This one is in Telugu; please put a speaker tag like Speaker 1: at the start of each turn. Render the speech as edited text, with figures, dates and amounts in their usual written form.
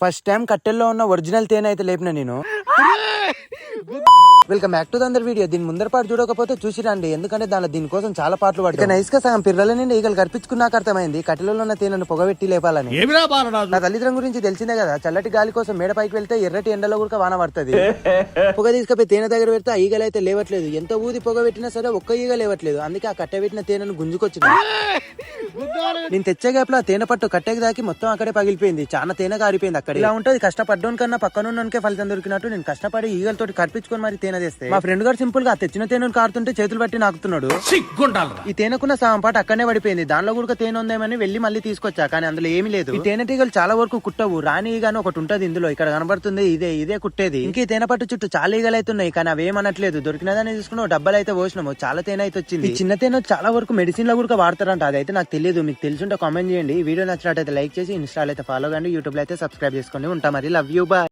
Speaker 1: ఫస్ట్ టైం కట్టెల్లో ఉన్న ఒరిజినల్ తేనె అయితే లేపిన నేను. వెల్కమ్ బ్యాక్ టు దందర్ వీడియో. దీని ముందర పాటు చూడకపోతే చూసి రండి, ఎందుకంటే దీనికోసం చాలా పాటలు పడతాయి. నైస్ గా సగం పిల్లల నుండి ఈగలు కనిపించుకున్నాక అర్థమైంది కట్టెలలో ఉన్న తేనెను పొగబెట్టి లేపాలని. నా తల్లిదండ్రుల గురించి తెలిసిందే కదా, చల్లటి గాలి కోసం మేడ పైకి వెళ్తే ఎర్రటి ఎండలో కూడా వాన పడుతుంది. పొగ తీసుకపోయి తేనె దగ్గర పెడితే ఆ ఈగలు అయితే లేవట్లేదు. ఎంత ఊది పొగ పెట్టినా సరే ఒక్క ఈగ లేవట్లేదు. అందుకే ఆ కట్టె పెట్టిన తేనెను గుంజుకొచ్చిన. నేను తెచ్చే గ్యాప్ లో ఆ తేనె పట్టు కట్టెకి దాకి మొత్తం అక్కడే పగిలిపోయింది. చాలా తేనె కారిపోయింది అక్కడ. ఇలా ఉంటది కష్టపడ్డం కన్నా పక్కనున్నకే ఫలితం దొరికినట్టు. నేను కష్టపడి ఈగలతో కరిపించుకొని మరి తేనె తెస్తే మా ఫ్రెండ్ గారు సింపుల్ గా తెచ్చిన తేనెను కారుతుంటే చేతులు పట్టి నాకుతున్నాడు. ఈ తేనెకున్న సగం పాటు అక్కడనే పడిపోయింది. దానిలో కూడా తేనె ఉందేమని వెళ్లి మళ్ళీ తీసుకొచ్చా, కానీ అందులో ఏమీ లేదు. ఈ తేనెటీగలు చాలా వరకు కుట్టవు. రాణి ఈగ అని ఒకటి ఉంటది ఇందులో, ఇక్కడ కనబడుతుంది ఇదే కుట్టేది. ఇంక ఈ తేనె పట్టు చుట్టూ చాలా ఈగలు అయితే ఉన్నాయి, కానీ అవేమనట్లేదు. దొరికినదాన్ని తీసుకున్నావు, డబ్బలు అయితే పోసినాము, చాలా తేనె అయితే వచ్చింది. ఈ చిన్న తేనె చాలా వరకు మెడిసిన్ లో కూడా వాడతారంట, అదైతే నాకు తెలియదు. మీకు తెలుసుంటే కామెంట్ చేయండి. వీడియో నచ్చినట్టయితే లైక్ చేసి ఇన్స్టాల్ అయితే ఫాలో కండి, యూట్యూబ్ లో అయితే సబ్స్క్రైబ్ చేసుకోండి. ఉంటా మరి, లవ్ యూ, బాయ్.